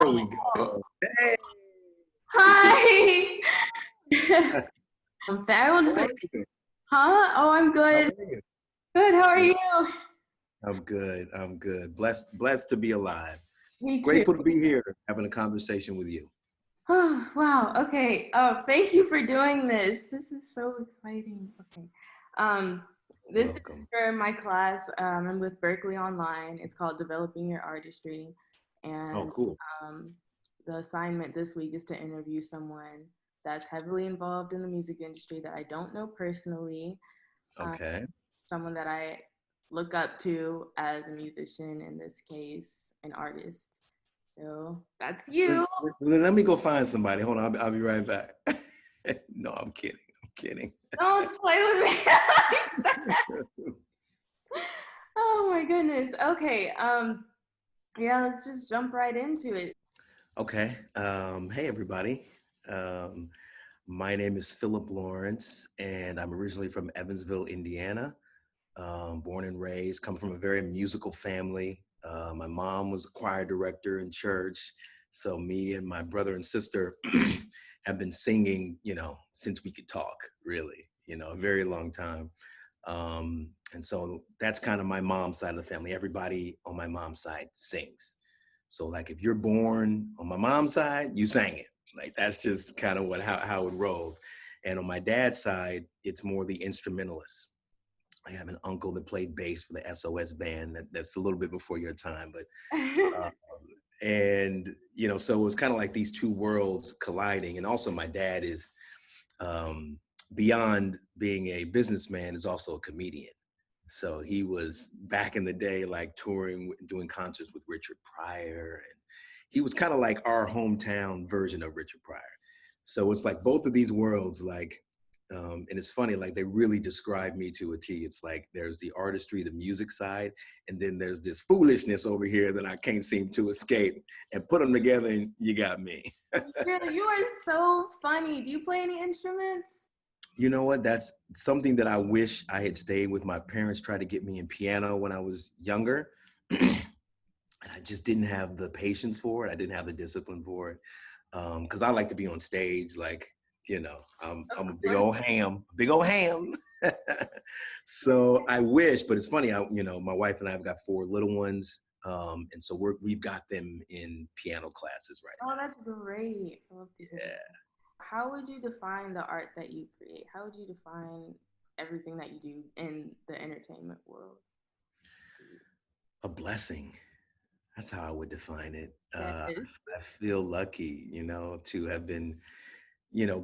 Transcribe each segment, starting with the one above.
There we go. Hey. Hi. I will just say, huh? Oh, I'm good. Good. How are you? I'm good. I'm good. Blessed to be alive. Me too. Grateful to be here, having a conversation with you. Oh, wow. Okay. Thank you for doing this. This is so exciting. Okay. This Welcome. is for my class. I'm with Berklee Online. It's called Developing Your Artistry. And cool. The assignment this week is to interview someone that's heavily involved in the music industry that I don't know personally. Okay. Someone that I look up to as a musician, in this case, an artist. So that's you. Let me go find somebody. Hold on, I'll be right back. No, I'm kidding. I'm kidding. Don't play with me like that. Oh my goodness. Okay. Yeah, let's just jump right into it. Okay. Hey everybody. My name is Philip Lawrence, and I'm originally from Evansville, Indiana. Born and raised, come from a very musical family. My mom was a choir director in church. So me and my brother and sister have been singing, since we could talk, really, a very long time. And so that's kind of my mom's side of the family. Everybody on my mom's side sings. So like if you're born on my mom's side, you sang it. Like that's just kind of how it rolled. And on my dad's side, it's more the instrumentalist. I have an uncle that played bass for the SOS band. That's a little bit before your time, but and so it was kind of like these two worlds colliding. And also my dad is beyond being a businessman, is also a comedian. So he was back in the day, like touring, doing concerts with Richard Pryor, and he was kind of like our hometown version of Richard Pryor. So it's like both of these worlds, like. And it's funny, like they really describe me to a T. It's like there's the artistry, the music side, and then there's this foolishness over here that I can't seem to escape. And put them together and you got me. Really, you are so funny. Do you play any instruments? You know what? That's something that I wish I had stayed with. My parents tried to get me in piano when I was younger. And I just didn't have the patience for it. I didn't have the discipline for it. Because I like to be on stage, like, I'm a big old ham. So I wish, but it's funny, my wife and I have got 4 little ones. And so we've got them in piano classes right now. Oh, that's great. I love to hear that. How would you define the art that you create? How would you define everything that you do in the entertainment world? A blessing. That's how I would define it. I feel lucky, to have been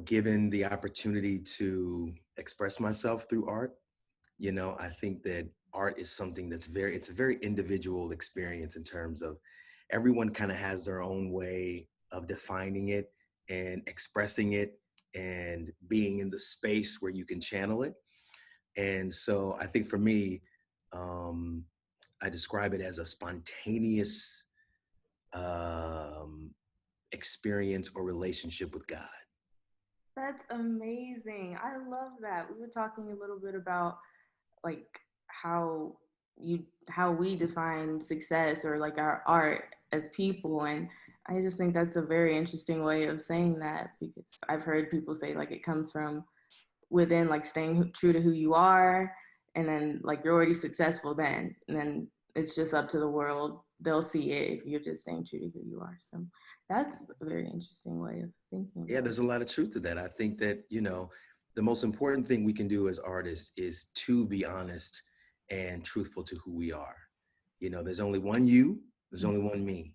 given the opportunity to express myself through art. I think that art is something it's a very individual experience in terms of everyone kind of has their own way of defining it and expressing it and being in the space where you can channel it. And so I think for me, I describe it as a spontaneous experience or relationship with God. That's amazing. I love that. We were talking a little bit about like how we define success or like our art as people, and I just think that's a very interesting way of saying that, because I've heard people say like it comes from within, like staying true to who you are, and then like you're already successful then, and then it's just up to the world. They'll see it if you're just staying true to who you are. So that's a very interesting way of thinking. Yeah, there's a lot of truth to that. I think that, the most important thing we can do as artists is to be honest and truthful to who we are. There's only one you, there's only one me.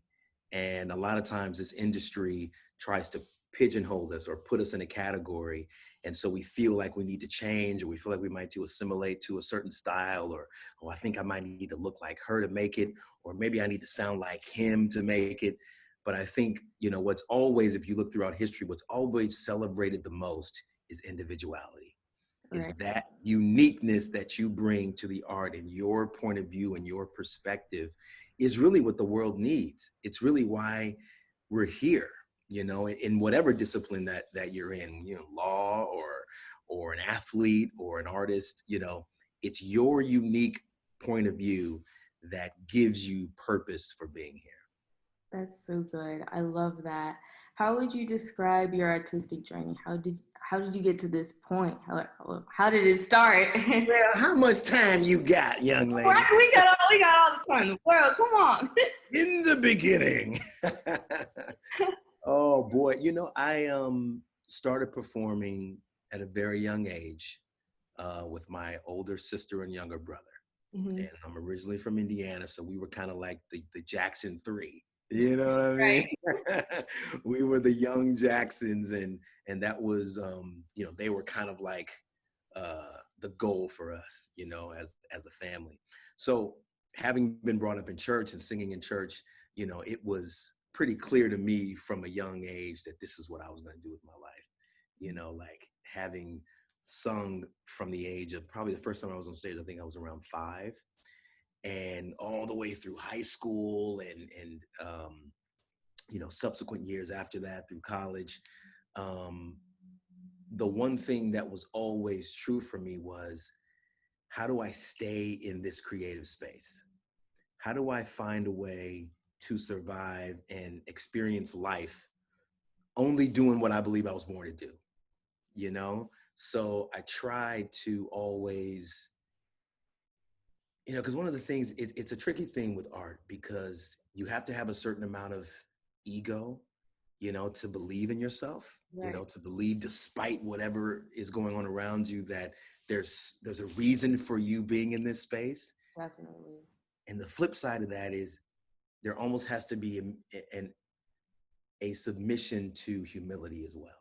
And a lot of times this industry tries to pigeonhole us or put us in a category. And so we feel like we need to change, or we feel like we might to assimilate to a certain style, or, oh, I think I might need to look like her to make it, or maybe I need to sound like him to make it. But I think, what's always, if you look throughout history, what's always celebrated the most is individuality. Right. Is that uniqueness that you bring to the art, and your point of view and your perspective is really what the world needs. It's really why we're here, in whatever discipline that you're in, law or an athlete or an artist, it's your unique point of view that gives you purpose for being here. That's so good. I love that. How would you describe your artistic journey? How did you get to this point? How did it start? Well, how much time you got, young lady? Right, we got all the time in the world. Come on. In the beginning. Oh boy, I started performing at a very young age with my older sister and younger brother. Mhm. And I'm originally from Indiana, so we were kind of like the Jackson Three. You know what I mean? Right. We were the young Jacksons, and that was they were kind of like the goal for us, as a family. So having been brought up in church and singing in church, it was pretty clear to me from a young age that this is what I was going to do with my life. Like having sung from the age of probably the first time I was on stage, I think I was around 5, and all the way through high school and subsequent years after that through college. Um, the one thing that was always true for me was, how do I stay in this creative space? How do I find a way to survive and experience life only doing what I believe I was born to do? So I try to always, because one of the things, it's a tricky thing with art, because you have to have a certain amount of ego, to believe in yourself, Right. to believe despite whatever is going on around you, that there's a reason for you being in this space. Definitely. And the flip side of that is there almost has to be a submission to humility as well.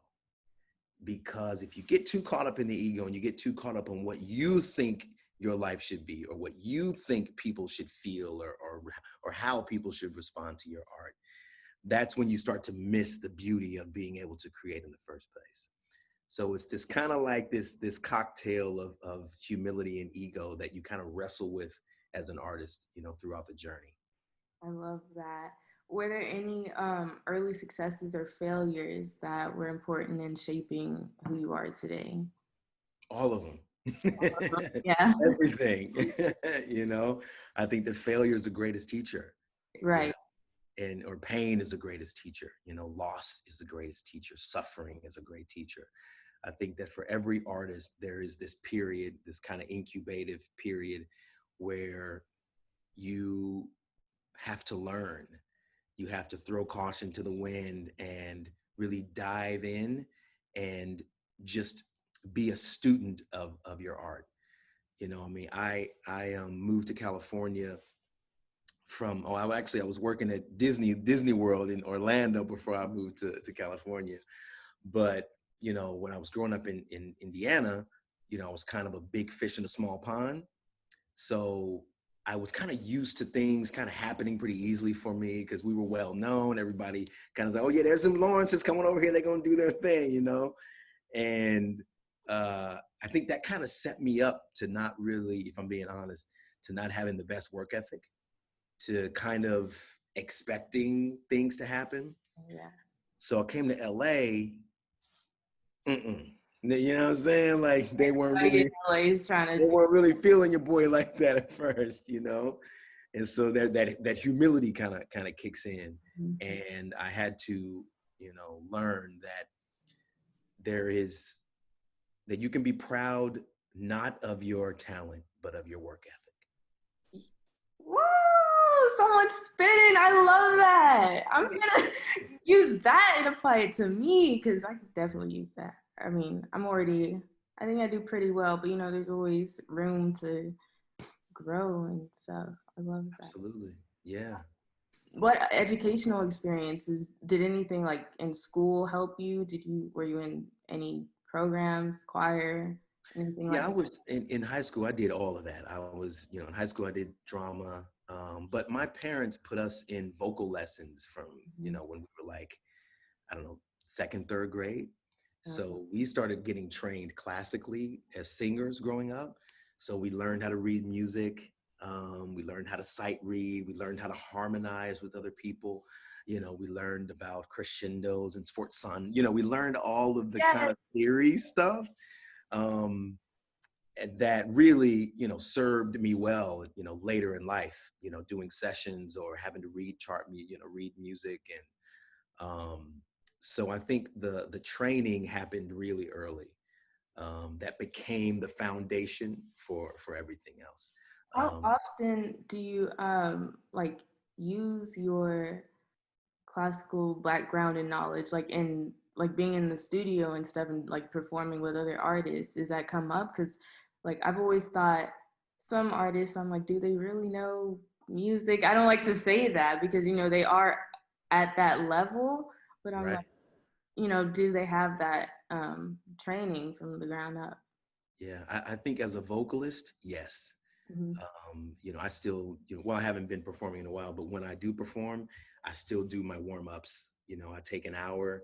Because if you get too caught up in the ego and you get too caught up on what you think your life should be, or what you think people should feel, or how people should respond to your art, that's when you start to miss the beauty of being able to create in the first place. So it's this kind of like this cocktail of humility and ego that you kind of wrestle with as an artist, throughout the journey. I love that. Were there any early successes or failures that were important in shaping who you are today? All of them. Yeah. Everything. I think that failure is the greatest teacher. you know Right. or pain is the greatest teacher. Loss is the greatest teacher. Suffering is a great teacher. I think that for every artist, there is this period, this kind of incubative period, where you have to learn. You have to throw caution to the wind and really dive in and just be a student of your art. I mean, I moved to California from, I was working at Disney World in Orlando before I moved to California. But when I was growing up in Indiana, I was kind of a big fish in a small pond. So I was kind of used to things kind of happening pretty easily for me, because we were well known. Everybody kind of like, oh yeah, there's some Lawrences coming over here, they're gonna do their thing. And I think that kind of set me up to not really, if I'm being honest, to not having the best work ethic, to kind of expecting things to happen. Yeah. So I came to LA. Mm-mm. You know what I'm saying? Like they weren't Everybody really in LA is trying they to. weren't really feeling your boy like that at first. And so that humility kind of kicks in. Mhm. And I had to, learn that there is that you can be proud not of your talent, but of your work ethic. Woo! Someone's spinning. I love that. I'm gonna use that and apply it to me, because I could definitely use that. I mean, I think I do pretty well, but there's always room to grow and stuff. I love that. Absolutely. Yeah. What educational experiences did anything like in school help you? Were you in any programs, choir, anything Yeah, like I that? was in high school. I did all of that. I was, in high school, I did drama. But my parents put us in vocal lessons from, Mhm. when we were like, I don't know, second, third grade. Okay. So we started getting trained classically as singers growing up. So we learned how to read music. We learned how to sight read. We learned how to harmonize with other people. We learned about crescendos and sforzando. We learned all of the Yeah. kind of theory stuff. Um, that really, served me well, later in life, doing sessions or having to read music. And so I think the training happened really early. That became the foundation for everything else. How Um, often do you like use your classical background and knowledge, like in like being in the studio and stuff, and like performing with other artists? Does that come up? Because like I've always thought some artists, I'm like, do they really know music? I don't like to say that because they are at that level, but I'm right. like, do they have that training from the ground up? Yeah. I think as a vocalist, yes. Hmm. I still, well, I haven't been performing in a while, but when I do perform, I still do my warm ups. I take an hour,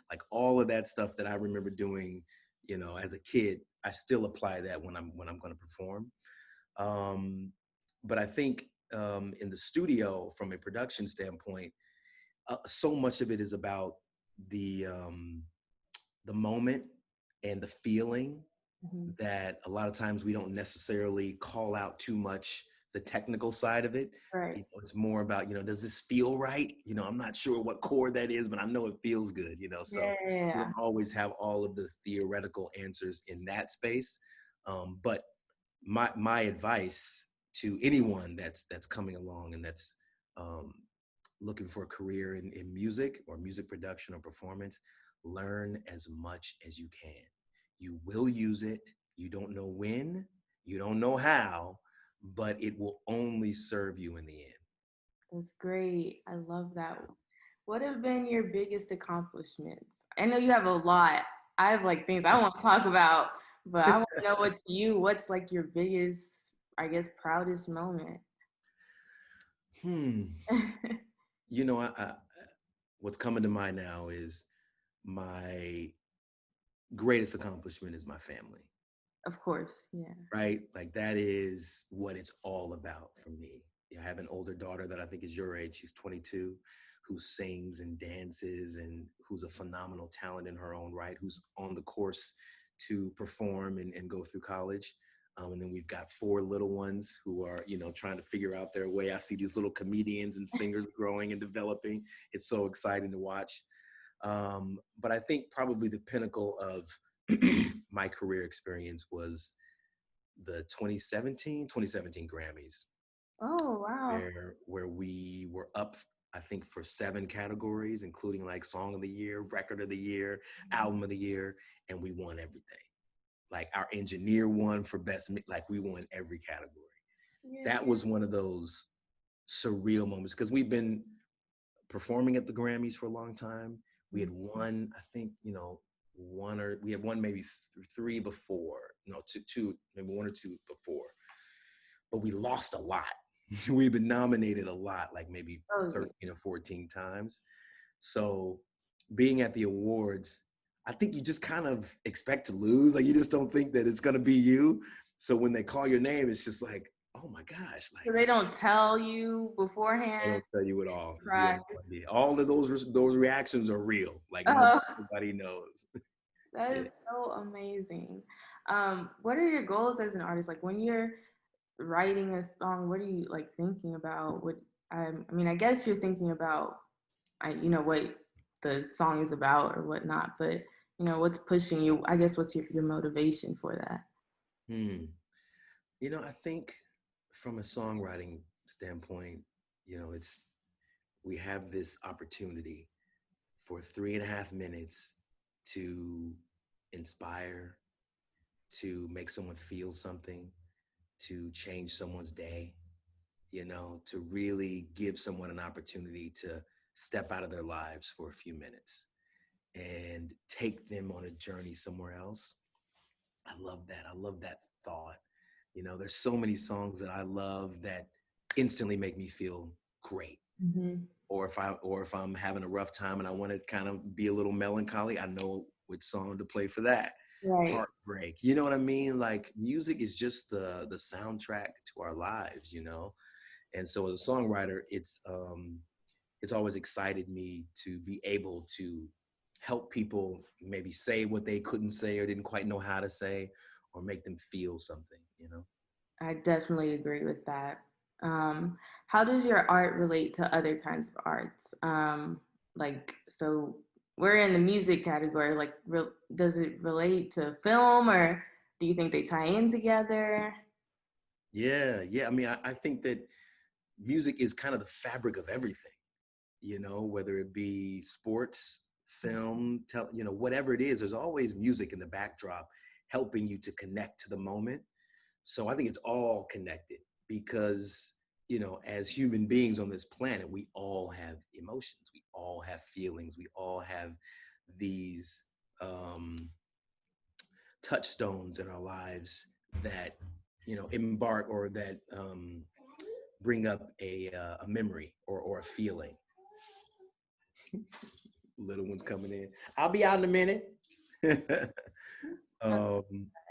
like all of that stuff that I remember doing, as a kid. I still apply that when I'm going to perform. Um, but I think in the studio, from a production standpoint, so much of it is about the um, the moment and the feeling, Hmm. that a lot of times we don't necessarily call out too much the technical side of it. Right. It's more about, does this feel right? I'm not sure what chord that is, but I know it feels good, so we Yeah. don't always have all of the theoretical answers in that space. But my advice to anyone that's coming along and that's um, looking for a career in music or music production or performance, learn as much as you can. You will use it. You don't know when, you don't know how, but it will only serve you in the end. That's great. I love that. What have been your biggest accomplishments? I know you have a lot. I have like things I want to talk about, but I want to know what's like your biggest, I guess, proudest moment. Hmm. What's coming to mind now is my greatest accomplishment is my family. Of course, yeah. Right? Like that is what it's all about for me. I have an older daughter that I think is your age. She's 22, who sings and dances and who's a phenomenal talent in her own right, who's on the course to perform and go through college. And then we've got 4 little ones who are, trying to figure out their way. I see these little comedians and singers growing and developing. It's so exciting to watch. But I think probably the pinnacle of my career experience was the 2017 Grammys, Oh, wow. where we were up, I think, for 7 categories, including like Song of the Year, Record of the Year, Album of the Year, and we won everything. Like our engineer won for like we won every category. Yeah. That was one of those surreal moments because we've been performing at the Grammys for a long time. We had won, I think, we had won maybe 3 before, no, two, maybe 1 or 2 before, but we lost a lot. We've been nominated a lot, like maybe Oh, yeah. 13 or 14 times. So being at the awards, I think you just kind of expect to lose. Like you just don't think that it's going to be you. So when they call your name, it's just like, oh my gosh, So like they don't tell you they beforehand. don't tell you at all. You have no Practice. idea. All of those reactions are real. Like Oh, nobody knows. that Yeah. is so amazing. What are your goals as an artist? Like when you're writing a song, what are you like thinking about? I mean, I guess you're thinking about, what the song is about or whatnot, but what's pushing you? I guess what's your motivation for that? Hmm. I think from a songwriting standpoint, it's we have this opportunity for 3.5 minutes to inspire, to make someone feel something, to change someone's day, to really give someone an opportunity to step out of their lives for a few minutes and take them on a journey somewhere else. I love that. I love that thought. There's so many songs that I love that instantly make me feel great. Hmm. Or if I'm having a rough time and I want to kind of be a little melancholy, I know which song to play for that. Right. Heartbreak. You know what I mean? Like music is just the soundtrack to our lives. And so as a songwriter, it's always excited me to be able to help people maybe say what they couldn't say or didn't quite know how to say, or make them feel something, you know? I definitely agree with that. How does your art relate to other kinds of arts? So we're in the music category. Like, does it relate to film, or do you think they tie in together? Yeah. I mean, I think that music is kind of the fabric of everything, you know, whether it be sports, film, you know, whatever it is, there's always music in the backdrop helping you to connect to the moment. So I think it's all connected because, you know, as human beings on this planet, we all have emotions, we all have feelings, we all have these um, touchstones in our lives that, you know, embark or that bring up a memory or a feeling. Little one's coming in. I'll be out in a minute. um,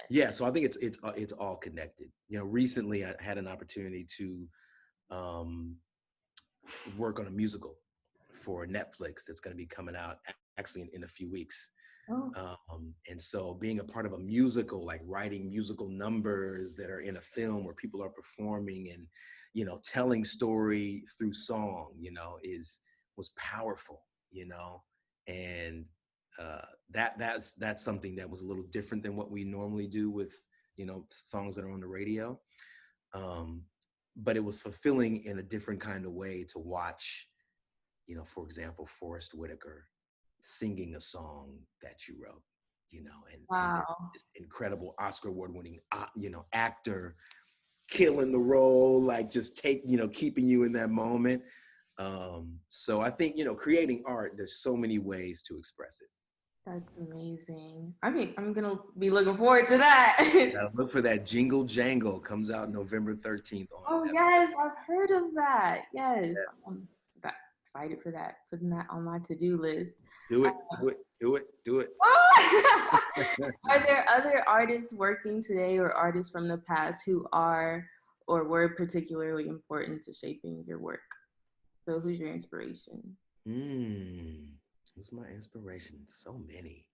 yeah, so I think it's all connected. You know, recently I had an opportunity to um, work on a musical for Netflix that's going to be coming out actually in a few weeks. Oh, And so being a part of a musical, like writing musical numbers that are in a film where people are performing and, you know, telling story through song, you know, was powerful, you know, and that's something that was a little different than what we normally do with, you know, songs that are on the radio. Um, but it was fulfilling in a different kind of way to watch, you know, for example, Forrest Whitaker singing a song that you wrote, you know, and then wow. this incredible Oscar award winning, you know, actor killing the role, like just you know, keeping you in that moment. So I think, you know, creating art, there's so many ways to express it. That's amazing. I mean, I'm gonna be looking forward to that. Now look for that. Jingle Jangle comes out November 13th on Oh Netflix. yes, I've heard of that. Yes, Yes. I'm excited for that. Putting that on my to-do list. Do it, do it, do it, do it. Oh! Are there other artists working today or artists from the past who are or were particularly important to shaping your work? So who's your inspiration? Who's my inspiration? So many.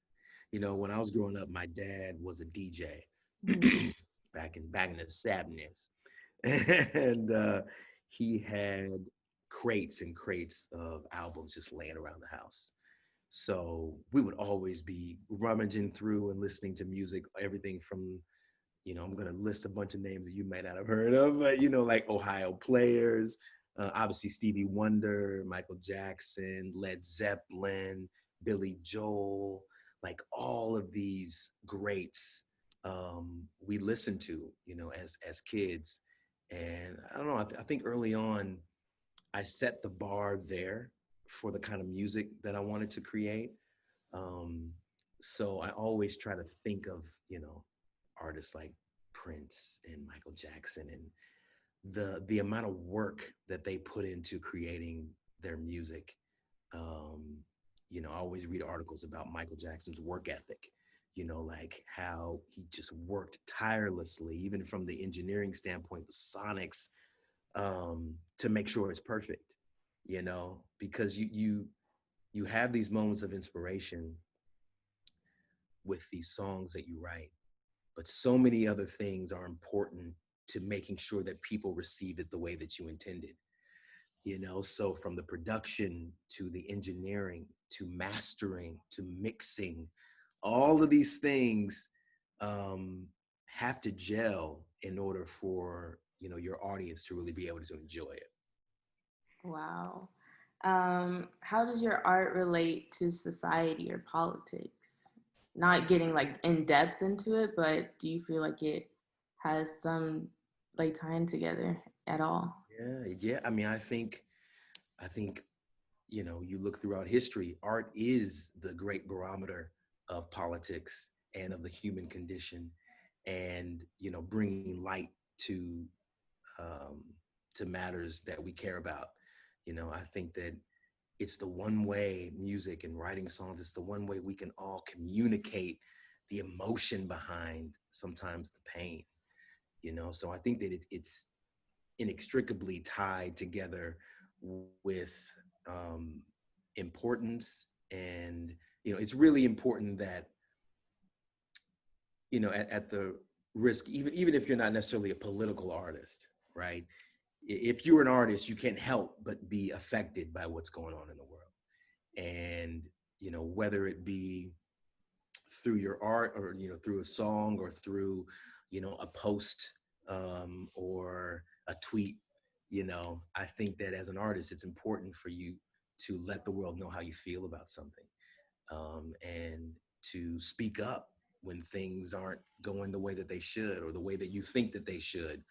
You know, when I was growing up, my dad was a DJ Mhm. back in the 70s. And he had crates and crates of albums just laying around the house. So we would always be rummaging through and listening to music, everything from, you know, I'm going to list a bunch of names that you might not have heard of, but, you know, like Ohio Players, obviously Stevie Wonder, Michael Jackson, Led Zeppelin, Billy Joel, like all of these greats we listened to, you know, as kids. And I don't know, I think early on, I set the bar there for the kind of music that I wanted to create. Um, so I always try to think of, you know, artists like Prince and Michael Jackson and the amount of work that they put into creating their music. Um, you know, I always read articles about Michael Jackson's work ethic, you know, like how he just worked tirelessly, even from the engineering standpoint, the sonics, to make sure it's perfect, you know, because you have these moments of inspiration with these songs that you write, but so many other things are important to making sure that people receive it the way that you intended, you know. So from the production to the engineering to mastering to mixing, all of these things um, have to gel in order for, you know, your audience to really be able to enjoy it. Wow. How does your art relate to society or politics? Not getting like in depth into it, but do you feel like it has some like time together at all? Yeah. I mean, I think, you know, you look throughout history, art is the great barometer of politics and of the human condition, and, you know, bringing light to um, to matters that we care about. You know, I think that it's the one way, music and writing songs, it's the one way we can all communicate the emotion behind sometimes the pain, you know. So I think that it's inextricably tied together with importance and it's really important that, at the risk, even if you're not necessarily a political artist, right? If you're an artist, you can't help but be affected by what's going on in the world. And, whether it be through your art, or, through a song, or through, a post, or a tweet, I think that as an artist, it's important for you to let the world know how you feel about something, and to speak up when things aren't going the way that they should, or the way that you think that they should,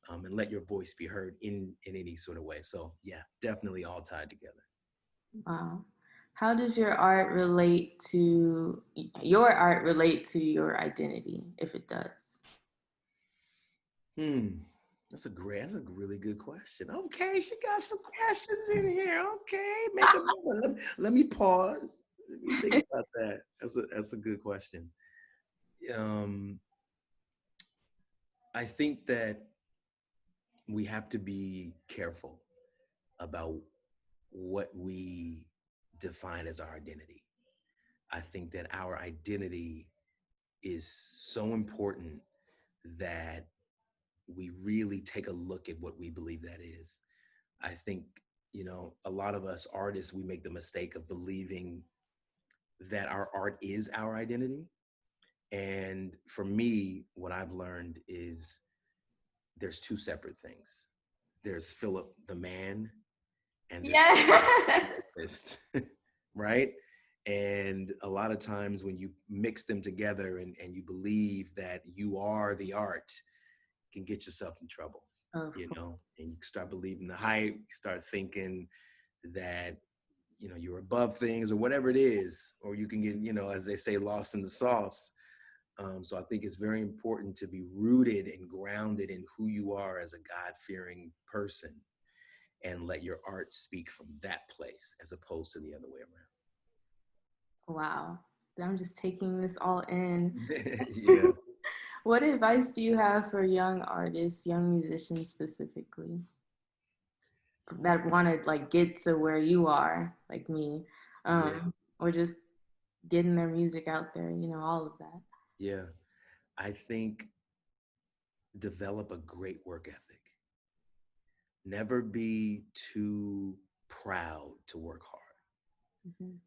and let your voice be heard in any sort of way. So yeah, definitely all tied together. Wow. How does your art relate to your identity, if it does? That's a really good question. Okay, she got some questions in here. Okay, make a moment. Let me pause. Let me think about that. That's a good question. Um, I think that we have to be careful about what we define as our identity. I think that our identity is so important that we really take a look at what we believe that is. I think, a lot of us artists, we make the mistake of believing that our art is our identity. And for me, what I've learned is there's two separate things. There's Philip the man, and there's Philip Yeah. the artist, right? And a lot of times when you mix them together, and you believe that you are the art, you can get yourself in trouble, Of and you start believing the hype, you start thinking that, you're above things or whatever it is, or you can get, as they say, lost in the sauce. So I think it's very important to be rooted and grounded in who you are as a God-fearing person, and let your art speak from that place as opposed to the other way Wow. I'm just taking this all in. around. Yeah. What advice do you have for young artists, young musicians specifically, that want to like get to where you are, like me, Yeah. or just getting their music out there, all of that? Yeah. I think develop a great work ethic. Never be too proud to work hard. Mm-hmm.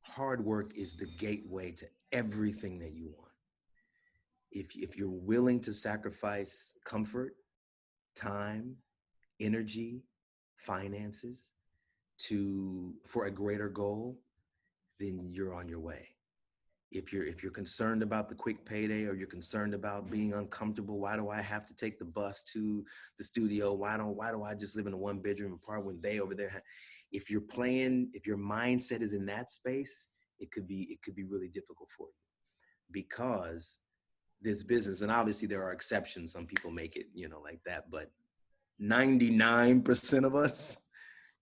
Hard work is the gateway to everything that you want. If you're willing to sacrifice comfort, time, energy, finances for a greater goal, then you're on your way. If you're concerned about the quick payday, or you're concerned about being uncomfortable, why do I have to take the bus to the studio? Why do I just live in a one bedroom apartment when they over there? If your mindset is in that space, it could be really difficult for you, because this business, and obviously there are exceptions, some people make it, like that, but 99% of us,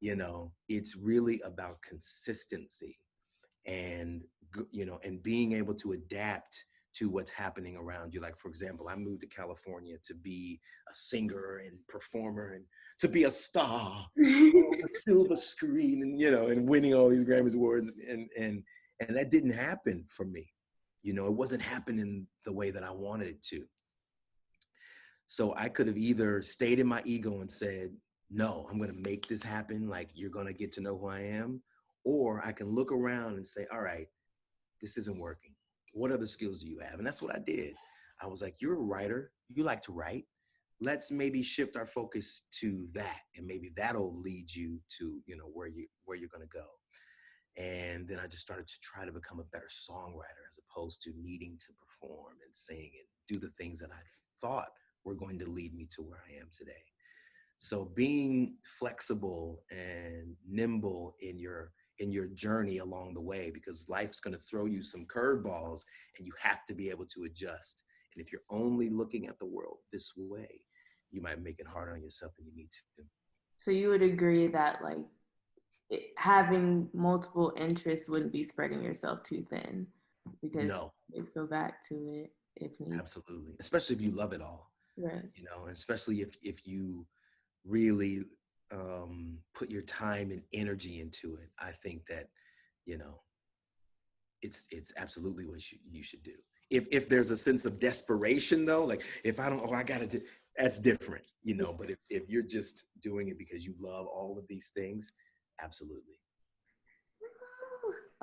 it's really about consistency, and and being able to adapt to what's happening around you. Like, for example, I moved to California to be a singer and performer, and to be a star on the silver screen, and winning all these Grammy awards, and that didn't happen for me. It wasn't happening the way that I wanted it to. So I could have either stayed in my ego and said, no, I'm going to make this happen. Like, you're going to get to know who I am. Or I can look around and say, all right, this isn't working. What other skills do you have? And that's what I did. I was like, you're a writer. You like to write. Let's maybe shift our focus to that. And maybe that'll lead you to, where you're going to go. And then I just started to try to become a better songwriter, as opposed to needing to perform and sing and do the things that I thought were going to lead me to where I am today. So being flexible and nimble in your journey along the way, because life's going to throw you some curveballs, and you have to be able to adjust. And if you're only looking at the world this way, you might make it harder on yourself than you need to. So you would agree that like having multiple interests wouldn't be spreading yourself too thin, because No, let's go back to it if need. absolutely. Especially if you love it all, Right. especially if you really put your time and energy into it. I think that, you know, it's absolutely what you should do. If there's a sense of desperation though, like if I don't, oh, I gotta do, that's different, you know. But if you're just doing it because you love all of these things, absolutely.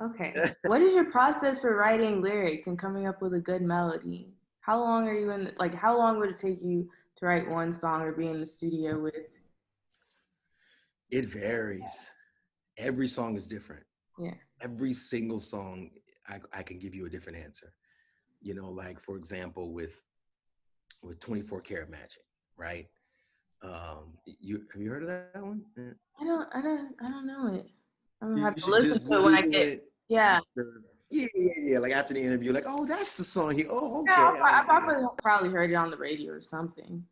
Okay. What is your process for writing lyrics and coming up with a good melody? How long are you in, like, how long would it take you to write one song or be in the studio with? It varies. Every song is different. Yeah. Every single song, I can give you a different answer. You know, like for example, with 24 Karat Magic, right? You have you heard of that one? I don't know it. I'm gonna have You to should listen just to it when I Google get, it yeah. after. Yeah, yeah, yeah. Like after the interview, like, oh, that's the song. Oh, Yeah, okay. I probably heard it on the radio or something.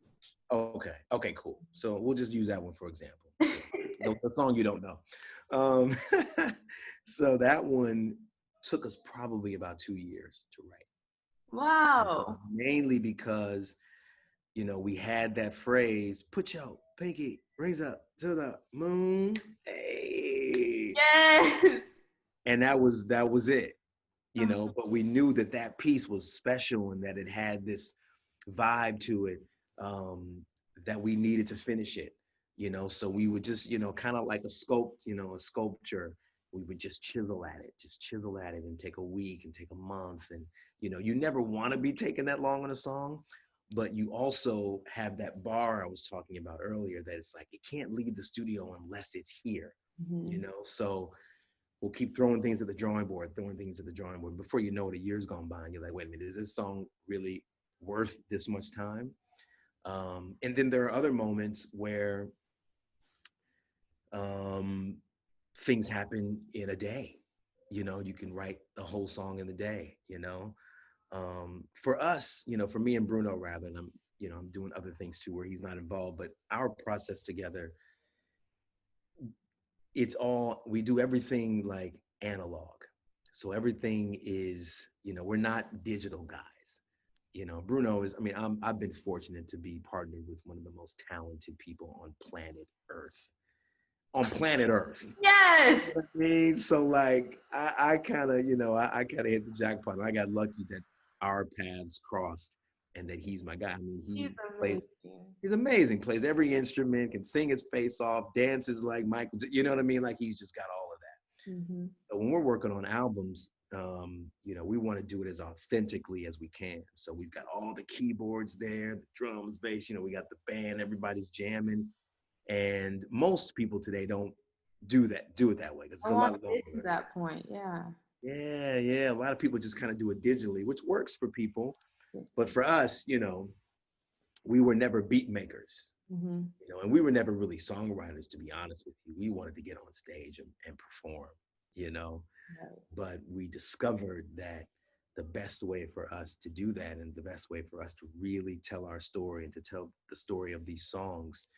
Okay. Okay, cool. So we'll just use that one for example. The song you don't know. So that one took us probably about 2 years to write. Wow. Mainly because, you know, we had that phrase, put your pinky rings up to the moon. Hey. Yes. And that was it, you know, but we knew that that piece was special and that it had this vibe to it, that we needed to finish it, you know. So we would just, you know, kind of like a sculpture. We would just chisel at it and take a week and take a month. And, you know, you never want to be taking that long on a song, but you also have that bar I was talking about earlier that it's like, it can't leave the studio unless it's here, you know? So we'll keep throwing things at the drawing board. Before you know it, a year's gone by and you're like, wait a minute, is this song really worth this much time? And then there are other moments where things happen in a day. You know, you can write a whole song in a day, you know. For us, you know, for me and Bruno rather, and I'm doing other things too where he's not involved, but our process together, we do everything like analog. So everything is, you know, we're not digital guys. You know, Bruno is, I mean, I've been fortunate to be partnered with one of the most talented people on planet Earth. On planet Earth. Yes. You know what I mean? So like I kind of, you know, I kind of hit the jackpot. I got lucky that our paths crossed and that he's my guy. I mean, he's amazing, plays every instrument, can sing his face off, dances like Michael, you know what I mean? Like he's just got all of that. So when we're working on albums, you know, we want to do it as authentically as we can. So we've got all the keyboards there, the drums, bass, you know, we got the band, everybody's jamming. And most people today don't do it that way. It's a lot longer. To that point, yeah. Yeah. A lot of people just kind of do it digitally, which works for people. But for us, you know, we were never beat makers, you know, and we were never really songwriters, to be honest with you. We wanted to get on stage and perform, you know. But we discovered that the best way for us to do that and the best way for us to really tell our story and to tell the story of these songs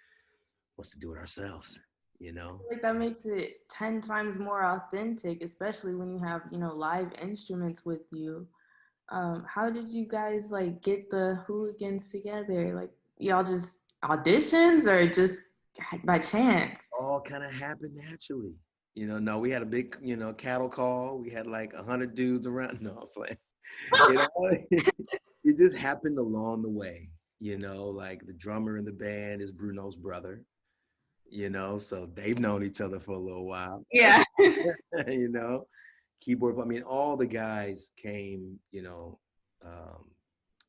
was to do it ourselves, you know? Like that makes it 10 times more authentic, especially when you have, you know, live instruments with you. How did you guys like get the Hooligans together? Like y'all just auditions or just by chance? All kind of happened naturally. You know, no, we had a big, you know, cattle call. We had like 100 dudes around. No, I'm playing. You know, it just happened along the way. You know, like the drummer in the band is Bruno's brother. You know, so they've known each other for a little while. Yeah. You know, keyboard. I mean, all the guys came, you know,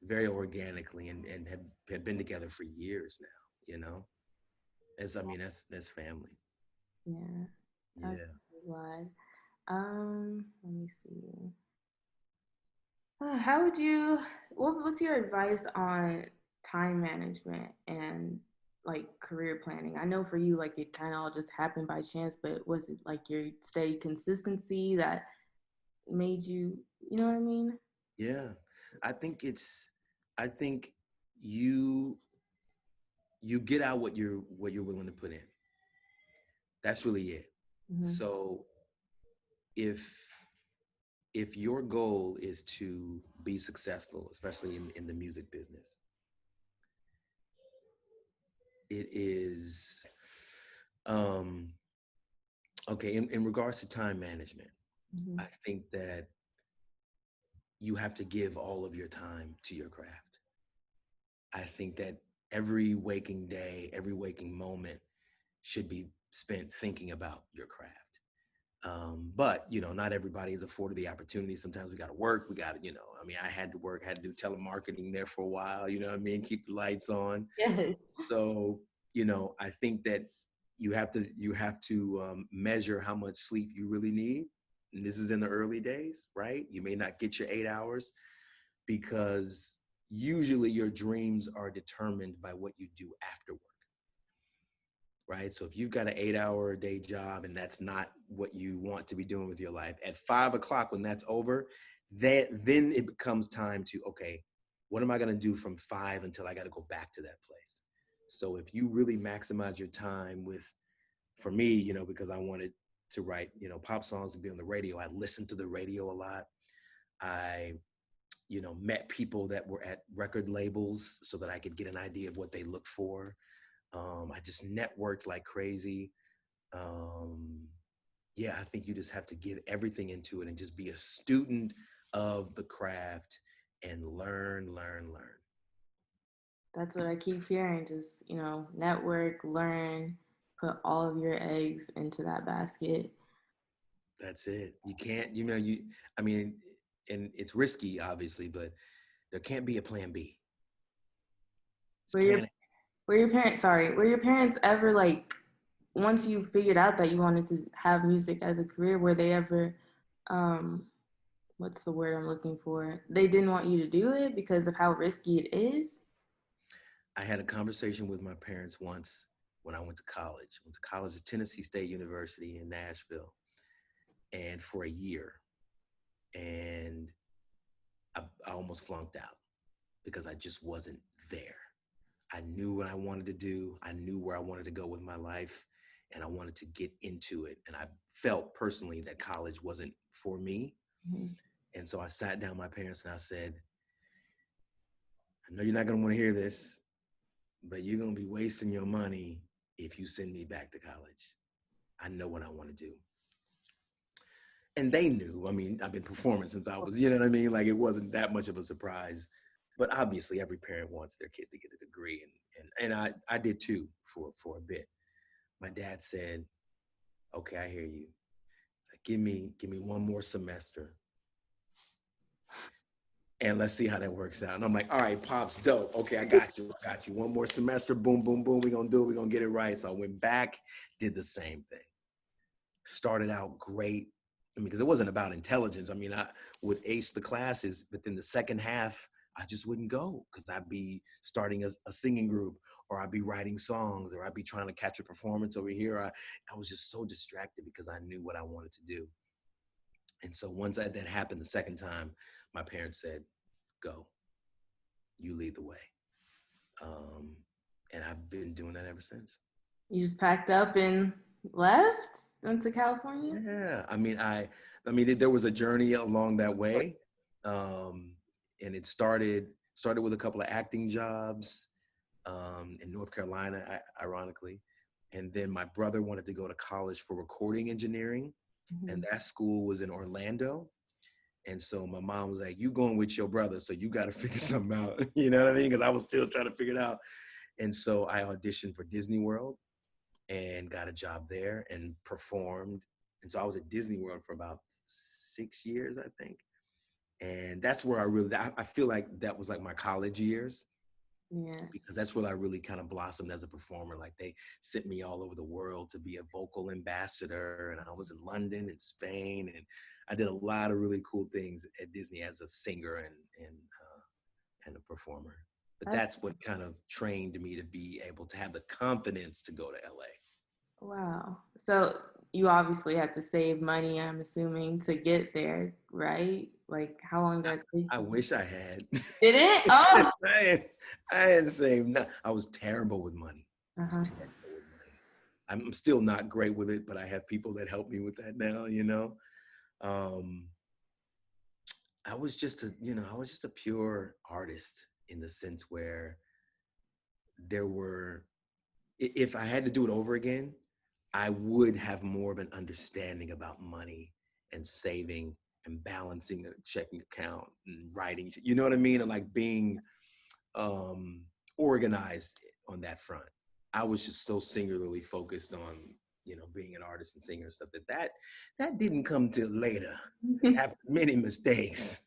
very organically and have been together for years now. You know, that's family. Yeah. Yeah. Glad. Let me see. How would you? What's your advice on time management and like career planning? I know for you, like it kind of all just happened by chance, but was it like your steady consistency that made you? You know what I mean? Yeah, I think I think you get out what you're willing to put in. That's really it. So if your goal is to be successful, especially in the music business, it is okay. In regards to time management, I think that you have to give all of your time to your craft. I think that every waking day, every waking moment should be spent thinking about your craft. But not everybody is afforded the opportunity. Sometimes we got to work. We got to, I mean, I had to work, had to do telemarketing there for a while. You know what I mean? Keep the lights on. Yes. So, I think that you have to measure how much sleep you really need. And this is in the early days, right? You may not get your 8 hours because usually your dreams are determined by what you do after work. Right? So if you've got an 8 hour day job and that's not what you want to be doing with your life, at 5 o'clock when that's over, then it becomes time to, okay, what am I going to do from 5 until I got to go back to that place? So if you really maximize your time with, for me, because I wanted to write, pop songs and be on the radio, I listened to the radio a lot. I met people that were at record labels so that I could get an idea of what they look for. I just networked like crazy. Yeah, I think you just have to give everything into it and just be a student of the craft and learn. That's what I keep hearing. Just, network, learn, put all of your eggs into that basket. That's it. You can't, I mean, and it's risky, obviously, but there can't be a plan B. It's Were your plan A. were your parents ever like, once you figured out that you wanted to have music as a career, were they ever, um, what's the word I'm looking for? They didn't want you to do it because of how risky it is? I had a conversation with my parents once when I went to college. I went to college at Tennessee State University in Nashville, and for a year. And I almost flunked out because I just wasn't there. I knew what I wanted to do. I knew where I wanted to go with my life, and I wanted to get into it. And I felt personally that college wasn't for me. Mm-hmm. And so I sat down with my parents and I said, I know you're not going to want to hear this, but you're going to be wasting your money if you send me back to college. I know what I want to do. And they knew. I mean, I've been performing since I was, you know what I mean? Like, it wasn't that much of a surprise. But obviously, every parent wants their kid to get a degree. And I did too for a bit. My dad said, okay, I hear you. Like, give me one more semester. And let's see how that works out. And I'm like, all right, Pops, dope. Okay, I got you. One more semester, boom, boom, boom. We're going to do it. We're going to get it right. So I went back, did the same thing. Started out great. I mean, because it wasn't about intelligence. I mean, I would ace the classes, but then the second half, I just wouldn't go because I'd be starting a singing group, or I'd be writing songs, or I'd be trying to catch a performance over here. I was just so distracted because I knew what I wanted to do. And so once that happened the second time, my parents said, go, you lead the way. And I've been doing that ever since. You just packed up and left, went to California? Yeah, I mean, there was a journey along that way, and it started with a couple of acting jobs in North Carolina, ironically, and then my brother wanted to go to college for recording engineering, Mm-hmm. and that school was in Orlando, and so my mom was like, "You going with your brother, so you got to figure something out," you know what I mean? Because I was still trying to figure it out, and so I auditioned for Disney World and got a job there and performed. And so I was at Disney World for about 6 years, I think. And that's where I feel like that was like my college years. Yeah. Because that's where I really kind of blossomed as a performer. Like, they sent me all over the world to be a vocal ambassador. And I was in London and Spain. And I did a lot of really cool things at Disney as a singer and a performer. But that's what kind of trained me to be able to have the confidence to go to LA. Wow. So you obviously had to save money, I'm assuming, to get there, right? Like, how long did that take? I wish I had. Did it? Oh! I hadn't saved. No, I was terrible with money. Uh-huh. I'm still not great with it, but I have people that help me with that now, I was just a pure artist, in the sense where if I had to do it over again, I would have more of an understanding about money and saving and balancing a checking account and writing, you know what I mean? And like being organized on that front. I was just so singularly focused on, you know, being an artist and singer and stuff that didn't come till later after many mistakes.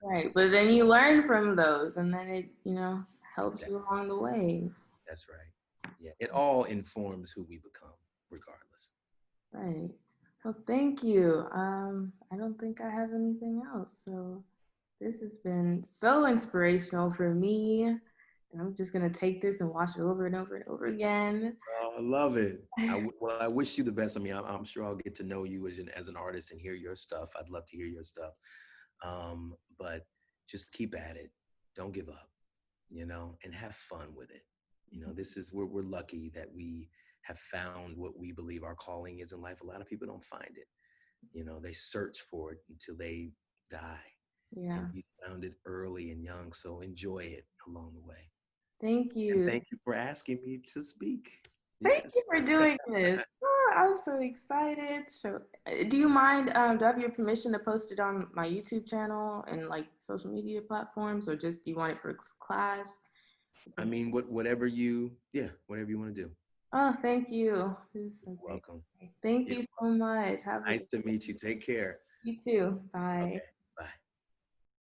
Right, but then you learn from those, and then it, you know, helps Exactly. you along the way. That's right. Yeah, it all informs who we become, regardless. Right. Well, thank you. I don't think I have anything else. So this has been so inspirational for me. And I'm just going to take this and watch it over and over and over again. Oh, I love it. Well, I wish you the best. I mean, I'm sure I'll get to know you as an artist and hear your stuff. I'd love to hear your stuff. But just keep at it. Don't give up, you know, and have fun with it. You know, this is where we're lucky that we have found what we believe our calling is in life. A lot of people don't find it. You know, they search for it until they die. Yeah. And we found it early and young. So enjoy it along the way. Thank And you. thank you for asking me to speak. Thank Yes. you for doing this. Oh, I'm so excited. So, do you mind? Do I have your permission to post it on my YouTube channel and like social media platforms, or just do you want it for class? I mean, whatever you want to do. Oh, thank you. This is so great. Welcome. Thank Yeah. you so much. Have a Nice to meet you. Take care. You too. Bye. Okay.